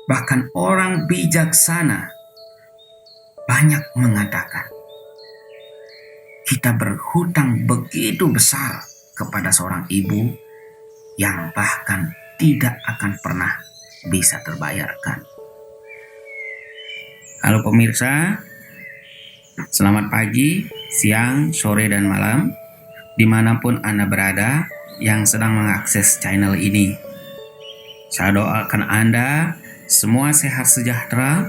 Bahkan orang bijaksana banyak mengatakan, kita berhutang begitu besar kepada seorang ibu yang bahkan tidak akan pernah bisa terbayarkan. Halo pemirsa, selamat pagi, siang, sore, dan malam, dimanapun Anda berada yang sedang mengakses channel ini. Saya doakan Anda semua sehat sejahtera,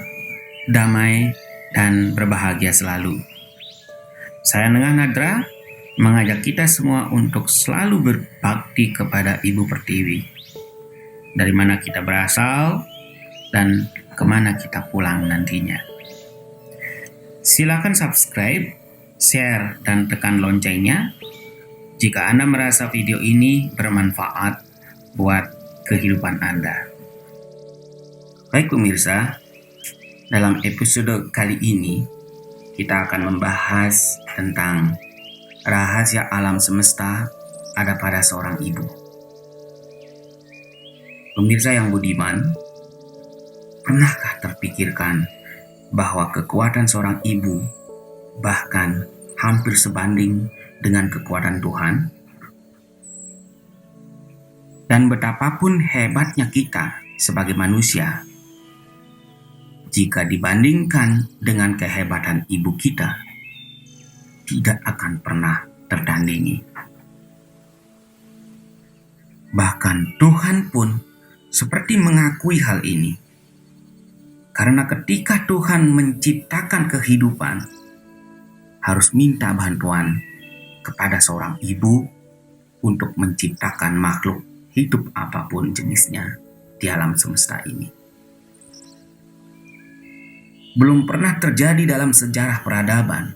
damai, dan berbahagia selalu. Saya Nengah Nadra mengajak kita semua untuk selalu berbakti kepada Ibu Pertiwi. Dari mana kita berasal dan kemana kita pulang nantinya. Silakan subscribe, share, dan tekan loncengnya jika Anda merasa video ini bermanfaat buat kehidupan Anda. Baik pemirsa, dalam episode kali ini kita akan membahas tentang rahasia alam semesta ada pada seorang ibu. Pemirsa yang budiman, pernahkah terpikirkan bahwa kekuatan seorang ibu bahkan hampir sebanding dengan kekuatan Tuhan? Dan betapapun hebatnya kita sebagai manusia, jika dibandingkan dengan kehebatan ibu kita, tidak akan pernah tertandingi. Bahkan Tuhan pun seperti mengakui hal ini. Karena ketika Tuhan menciptakan kehidupan, harus minta bantuan kepada seorang ibu untuk menciptakan makhluk hidup apapun jenisnya di alam semesta ini. Belum pernah terjadi dalam sejarah peradaban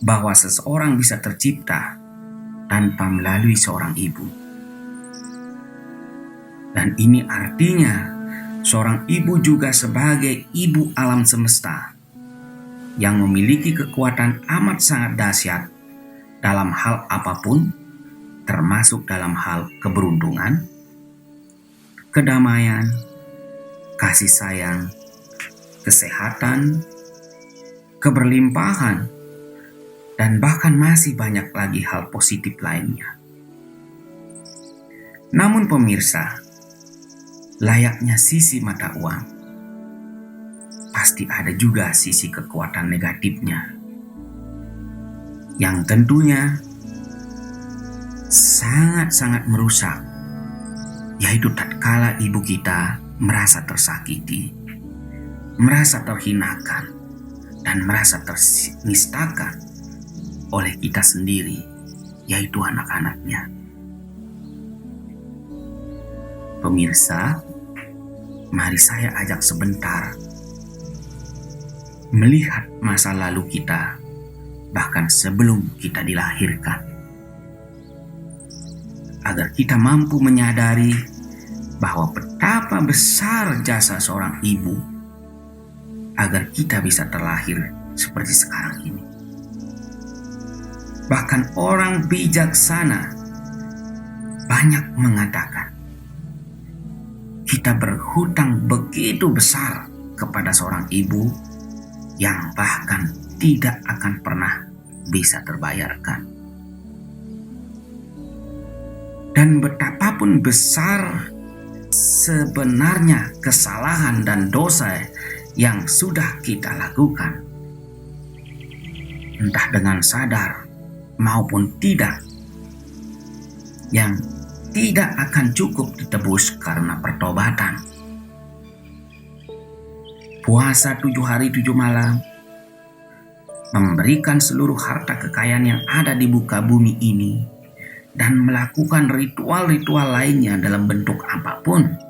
bahwa seseorang bisa tercipta tanpa melalui seorang ibu. Dan ini artinya seorang ibu juga sebagai ibu alam semesta yang memiliki kekuatan amat sangat dahsyat dalam hal apapun, termasuk dalam hal keberuntungan, kedamaian, kasih sayang, kesehatan, keberlimpahan, dan bahkan masih banyak lagi hal positif lainnya. Namun pemirsa, layaknya sisi mata uang, pasti ada juga sisi kekuatan negatifnya, yang tentunya sangat-sangat merusak, yaitu tatkala ibu kita merasa tersakiti, merasa terhinakan, dan merasa ternistakan oleh kita sendiri, yaitu anak-anaknya. Pemirsa, mari saya ajak sebentar melihat masa lalu kita, bahkan sebelum kita dilahirkan, agar kita mampu menyadari bahwa betapa besar jasa seorang ibu agar kita bisa terlahir seperti sekarang ini. Bahkan orang bijaksana banyak mengatakan, kita berhutang begitu besar kepada seorang ibu yang bahkan tidak akan pernah bisa terbayarkan. Dan betapapun besar sebenarnya kesalahan dan dosa yang sudah kita lakukan, entah dengan sadar maupun tidak, yang tidak akan cukup ditebus karena pertobatan. Puasa 7 hari 7 malam, memberikan seluruh harta kekayaan yang ada di muka bumi ini, dan melakukan ritual-ritual lainnya dalam bentuk apapun.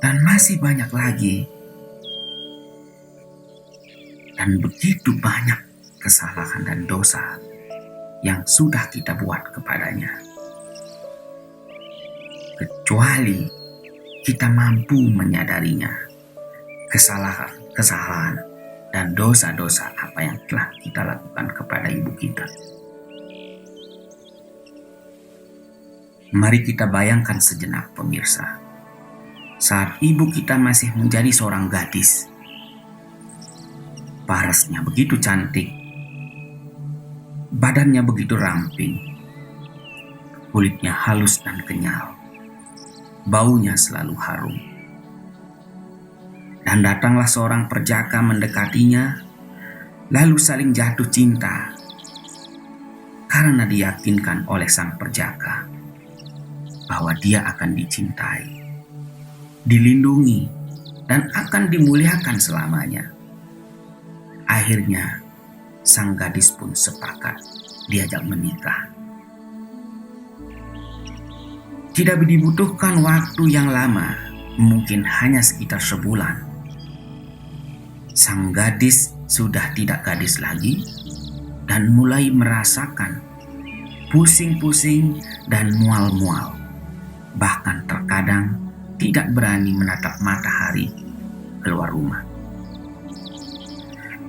Dan masih banyak lagi. Dan begitu banyak kesalahan dan dosa yang sudah kita buat kepadanya. Kecuali kita mampu menyadarinya, kesalahan dan dosa-dosa apa yang telah kita lakukan kepada ibu kita. Mari kita bayangkan sejenak pemirsa, saat ibu kita masih menjadi seorang gadis. Parasnya begitu cantik, badannya begitu ramping, kulitnya halus dan kenyal, baunya selalu harum. Dan datanglah seorang perjaka mendekatinya, lalu saling jatuh cinta karena diyakinkan oleh sang perjaka bahwa dia akan dicintai, dilindungi, dan akan dimuliakan selamanya. Akhirnya, sang gadis pun sepakat diajak menikah. Tidak dibutuhkan waktu yang lama, mungkin hanya sekitar sebulan. Sang gadis sudah tidak gadis lagi dan mulai merasakan pusing-pusing dan mual-mual. Bahkan terkadang tidak berani menatap matahari keluar rumah.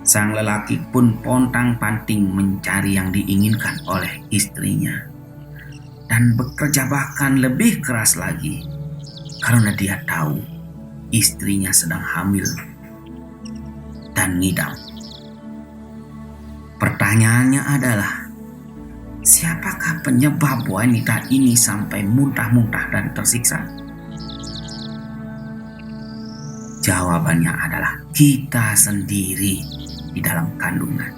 Sang lelaki pun pontang-panting mencari yang diinginkan oleh istrinya dan bekerja bahkan lebih keras lagi karena dia tahu istrinya sedang hamil dan ngidam. Pertanyaannya adalah, siapakah penyebab wanita ini sampai muntah-muntah dan tersiksa? Jawabannya adalah kita sendiri di dalam kandungan.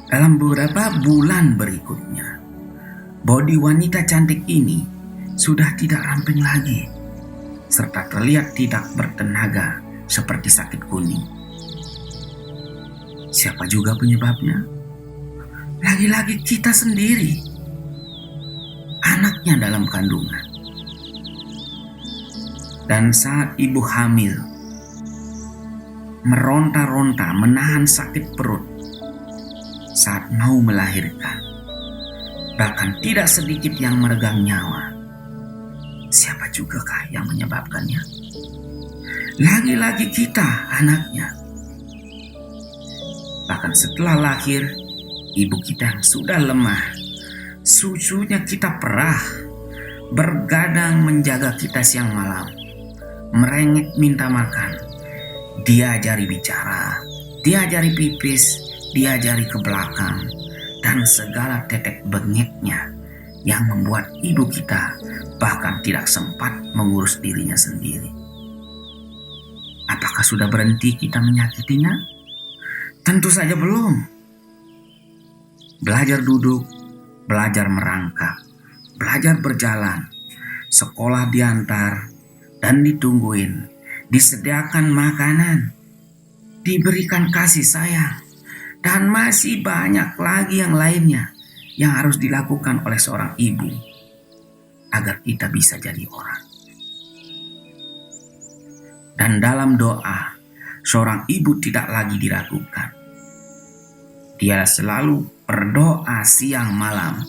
Dalam beberapa bulan berikutnya, bodi wanita cantik ini sudah tidak ramping lagi, serta terlihat tidak bertenaga seperti sakit kuning. Siapa juga penyebabnya? Lagi-lagi kita sendiri, anaknya dalam kandungan. Dan saat ibu hamil, meronta-ronta menahan sakit perut saat mau melahirkan, bahkan tidak sedikit yang meregang nyawa. Siapa jugakah yang menyebabkannya? Lagi-lagi kita, anaknya. Bahkan setelah lahir, ibu kita yang sudah lemah, susunya kita perah, bergadang menjaga kita siang malam, merengek minta makan, diajari bicara, diajari pipis, diajari ke belakang, dan segala tetek bengeknya yang membuat ibu kita bahkan tidak sempat mengurus dirinya sendiri. Apakah sudah berhenti kita menyakitinya? Tentu saja belum. Belajar duduk, belajar merangkak, belajar berjalan, sekolah diantar dan ditungguin, disediakan makanan, diberikan kasih sayang, dan masih banyak lagi yang lainnya yang harus dilakukan oleh seorang ibu agar kita bisa jadi orang. Dan dalam doa, seorang ibu tidak lagi diragukan. Dia selalu berdoa siang malam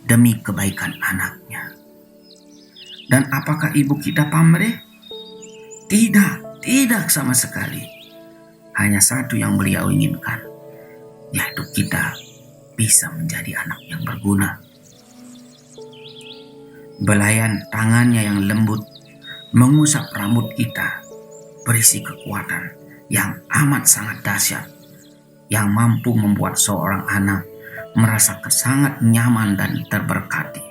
demi kebaikan anaknya. Dan apakah ibu kita pamrih? Tidak sama sekali. Hanya satu yang beliau inginkan, yaitu kita bisa menjadi anak yang berguna. Belayan tangannya yang lembut mengusap rambut kita, berisi kekuatan yang amat sangat dahsyat, yang mampu membuat seorang anak merasa sangat nyaman dan terberkati.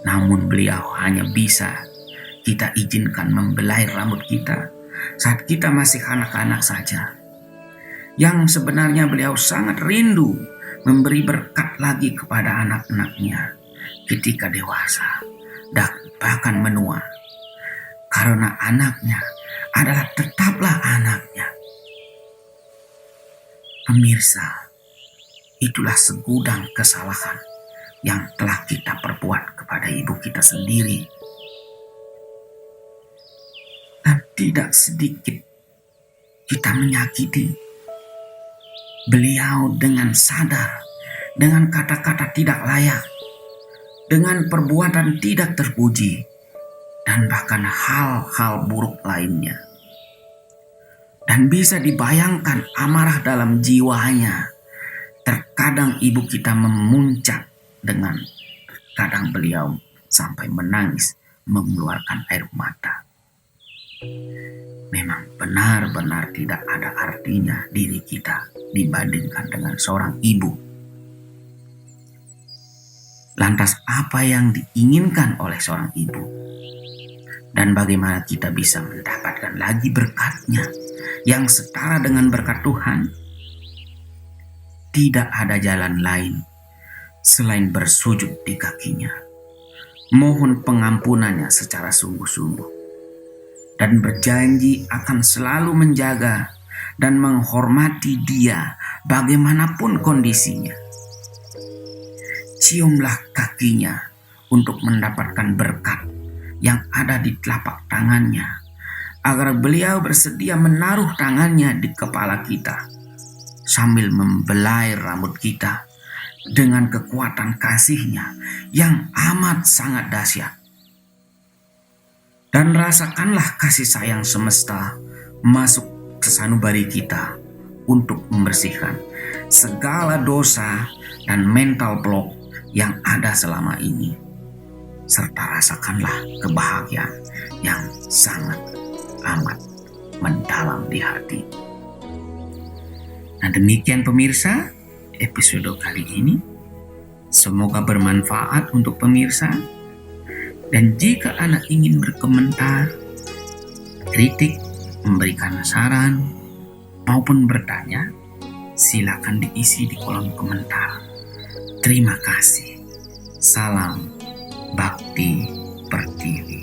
Namun beliau hanya bisa kita izinkan membelai rambut kita saat kita masih anak-anak saja, yang sebenarnya beliau sangat rindu memberi berkat lagi kepada anak-anaknya ketika dewasa dan bahkan menua, karena anaknya adalah tetaplah anaknya. Pemirsa, itulah segudang kesalahan yang telah kita perbuat kepada ibu kita sendiri. Dan tidak sedikit kita menyakiti beliau dengan sadar, dengan kata-kata tidak layak, dengan perbuatan tidak terpuji, dan bahkan hal-hal buruk lainnya. Dan bisa dibayangkan amarah dalam jiwanya. Terkadang ibu kita memuncak dengan kadang beliau sampai menangis mengeluarkan air mata. Memang benar-benar tidak ada artinya diri kita dibandingkan dengan seorang ibu. Lantas apa yang diinginkan oleh seorang ibu? Dan bagaimana kita bisa mendapatkan lagi berkatnya yang setara dengan berkat Tuhan? Tidak ada jalan lain selain bersujud di kakinya, mohon pengampunannya secara sungguh-sungguh, dan berjanji akan selalu menjaga dan menghormati dia bagaimanapun kondisinya. Ciumlah kakinya untuk mendapatkan berkat yang ada di telapak tangannya, agar beliau bersedia menaruh tangannya di kepala kita sambil membelai rambut kita dengan kekuatan kasihnya yang amat sangat dahsyat. Dan rasakanlah kasih sayang semesta masuk ke sanubari kita untuk membersihkan segala dosa dan mental block yang ada selama ini, serta rasakanlah kebahagiaan yang sangat amat mendalam di hati. Nah, demikian pemirsa episode kali ini. Semoga bermanfaat untuk pemirsa. Dan jika Anda ingin berkomentar, kritik, memberikan saran, maupun bertanya, silakan diisi di kolom komentar. Terima kasih. Salam Bakti Pertiwi.